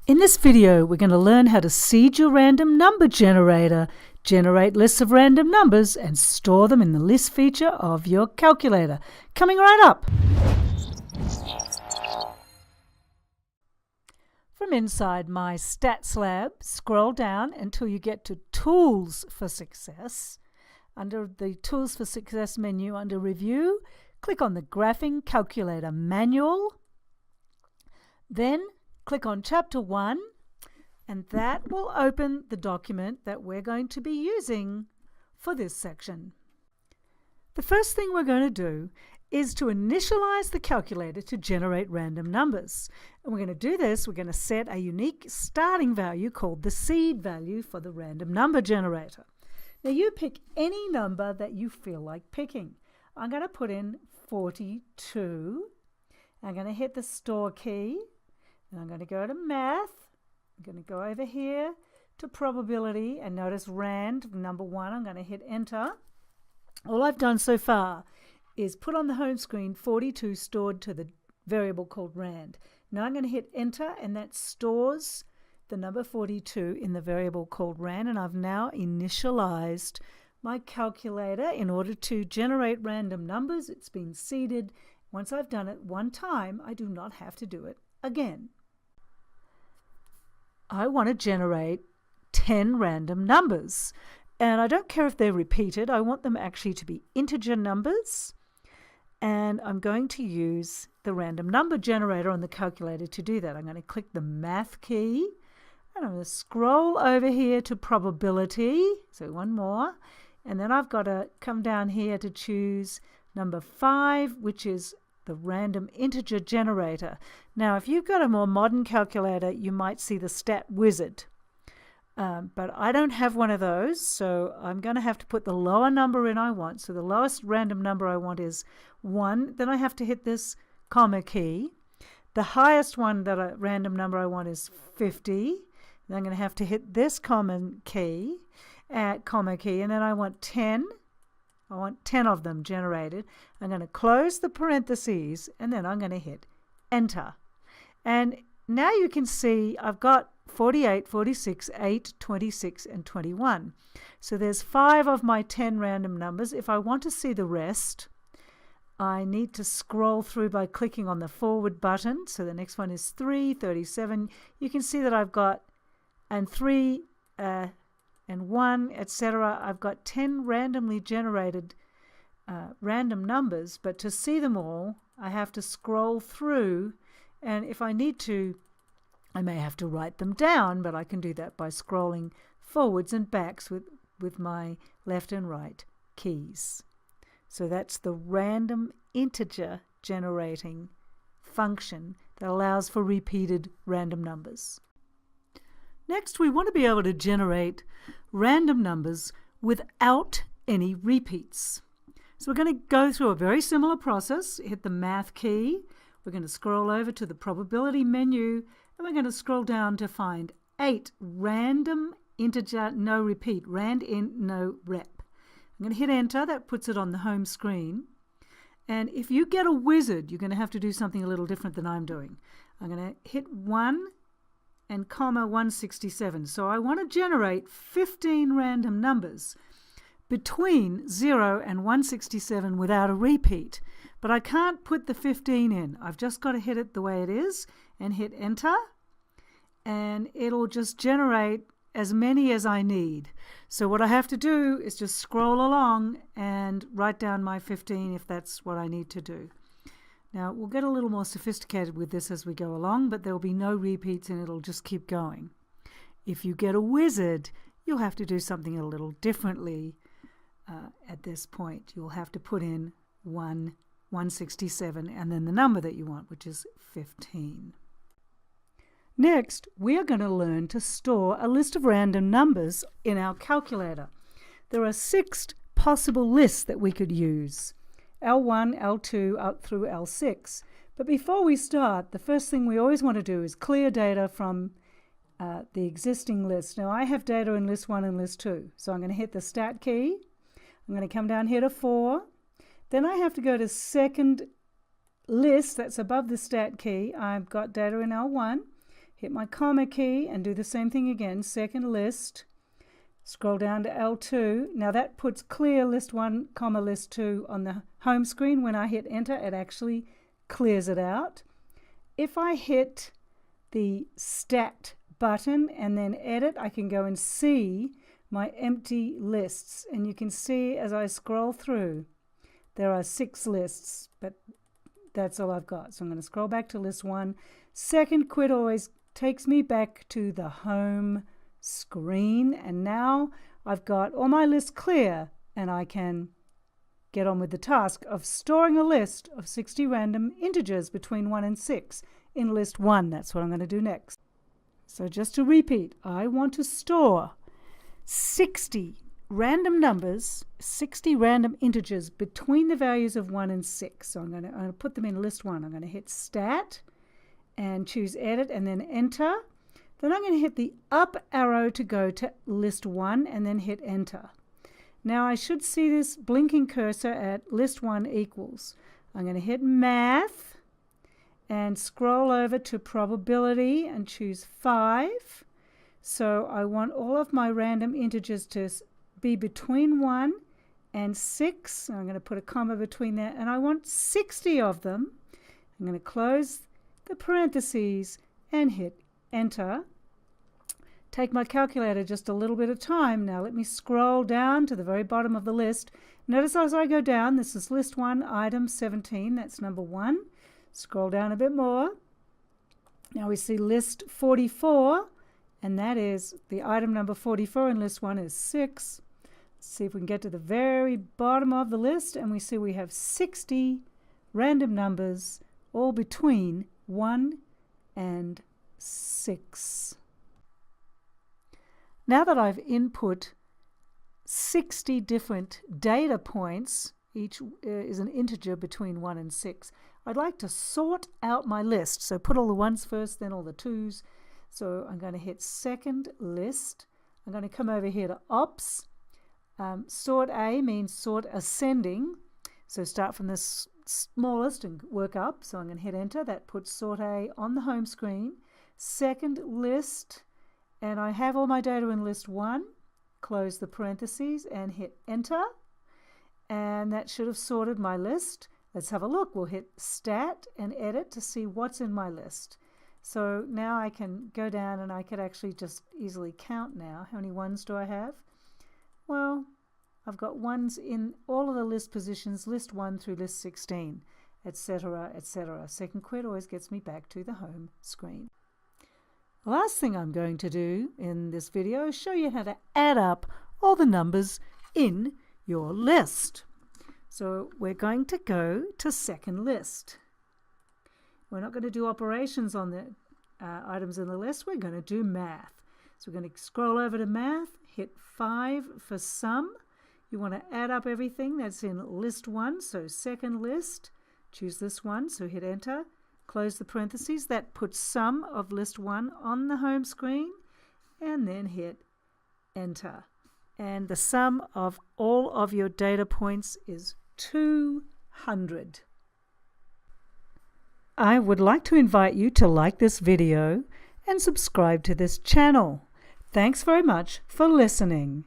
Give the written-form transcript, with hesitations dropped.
In this video, we're going to learn how to seed your random number generator, generate lists of random numbers, and store them in the list feature of your calculator. Coming right up. From inside my Stats Lab, scroll down until you get to Tools for Success. Under the Tools for Success menu, under Review, click on the Graphing Calculator Manual. Then click on Chapter 1, and that will open the document that we're going to be using for this section. The first thing we're going to do is to initialize the calculator to generate random numbers. And we're going to do this, we're going to set a unique starting value called the seed value for the random number generator. Now you pick any number that you feel like picking. I'm going to put in 42. I'm going to hit the store key. And I'm going to go to Math. I'm going to go over here to Probability and notice Rand, number 1. I'm going to hit Enter. All I've done so far is put on the home screen 42 stored to the variable called Rand. Now I'm going to hit Enter, and that stores the number 42 in the variable called Rand, and I've now initialized my calculator in order to generate random numbers. It's been seeded. Once I've done it one time, I do not have to do it again. I want to generate 10 random numbers, and I don't care if they're repeated. I want them actually to be integer numbers, and I'm going to use the random number generator on the calculator to do that. I'm going to click the Math key, and I'm going to scroll over here to Probability, so one more, and then I've got to come down here to choose number 5, which is the random integer generator. Now, if you've got a more modern calculator, you might see the stat wizard. But I don't have one of those, so I'm going to have to put the lower number in I want. So the lowest random number I want is 1. Then I have to hit this comma key. The highest random number I want is 50. Then I'm going to have to hit this comma key, and then I want 10. I want 10 of them generated. I'm going to close the parentheses, and then I'm going to hit Enter. And now you can see I've got 48, 46, 8, 26, and 21. So there's 5 of my 10 random numbers. If I want to see the rest, I need to scroll through by clicking on the forward button. So the next one is 3, 37. You can see that I've got, and 3, and 1, etc. I've got 10 randomly generated random numbers, but to see them all, I have to scroll through, and if I need to, I may have to write them down, but I can do that by scrolling forwards and backs with my left and right keys. So that's the random integer generating function that allows for repeated random numbers. Next, we want to be able to generate random numbers without any repeats. So we're going to go through a very similar process. Hit the Math key. We're going to scroll over to the Probability menu, and we're going to scroll down to find 8 random integer no repeat, rand int no rep. I'm going to hit Enter. That puts it on the home screen. And if you get a wizard, you're going to have to do something a little different than I'm doing. I'm going to hit 1 and comma 167. So I want to generate 15 random numbers between 0 and 167 without a repeat. But I can't put the 15 in. I've just got to hit it the way it is and hit Enter, and it'll just generate as many as I need. So what I have to do is just scroll along and write down my 15 if that's what I need to do. Now, we'll get a little more sophisticated with this as we go along, but there will be no repeats and it'll just keep going. If you get a wizard, you'll have to do something a little differently at this point. You'll have to put in 167 and then the number that you want, which is 15. Next, we are going to learn to store a list of random numbers in our calculator. There are 6 possible lists that we could use. L1, L2, up through L6. But before we start, the first thing we always want to do is clear data from the existing list. Now I have data in list 1 and list 2. So I'm going to hit the Stat key. I'm going to come down here to 4. Then I have to go to second list that's above the Stat key. I've got data in L1. hit my comma key and do the same thing again, second list, scroll down to L2. Now that puts clear list 1, comma list 2 on the home screen. When I hit enter, it actually clears it out. If I hit the stat button and then edit, I can go and see my empty lists, and you can see as I scroll through there are 6 lists, but that's all I've got. So I'm going to scroll back to list 1. Second quit always takes me back to the home screen, and now I've got all my lists clear, and I can get on with the task of storing a list of 60 random integers between 1 and 6 in list 1. That's what I'm going to do next. So just to repeat, I want to store 60 random numbers, 60 random integers between the values of 1 and 6. So I'm going to put them in list 1. I'm going to hit stat and choose edit and then enter. Then I'm going to hit the up arrow to go to list 1 and then hit enter. Now I should see this blinking cursor at list 1 equals. I'm going to hit math and scroll over to probability and choose 5. So I want all of my random integers to be between 1 and 6. I'm going to put a comma between that, and I want 60 of them. I'm going to close the parentheses and hit enter. Take my calculator just a little bit of time. Now let me scroll down to the very bottom of the list. Notice as I go down, this is list 1, item 17, that's number 1. Scroll down a bit more. Now we see list 44, and that is the item number 44 in list 1 is 6. Let's see if we can get to the very bottom of the list, and we see we have 60 random numbers all between 1 and 6. Now that I've input 60 different data points, each is an integer between 1 and 6, I'd like to sort out my list. So put all the 1s first, then all the 2s. So I'm going to hit second list. I'm going to come over here to ops. Sort A means sort ascending. So start from the smallest and work up. So I'm going to hit enter. That puts sort A on the home screen. Second list, and I have all my data in list 1. Close the parentheses and hit enter. And that should have sorted my list. Let's have a look. We'll hit stat and edit to see what's in my list. So now I can go down and I could actually just easily count now. How many 1s do I have? Well, I've got 1s in all of the list positions, list 1 through list 16, etc., etc. Second quit always gets me back to the home screen. The last thing I'm going to do in this video is show you how to add up all the numbers in your list. So we're going to go to second list. We're not going to do operations on the items in the list. We're going to do math. So we're going to scroll over to math, hit 5 for sum. You want to add up everything that's in list 1. So second list, choose this one. So hit enter, close the parentheses. That puts sum of list 1 on the home screen, and then hit enter. And the sum of all of your data points is 200. I would like to invite you to like this video and subscribe to this channel. Thanks very much for listening.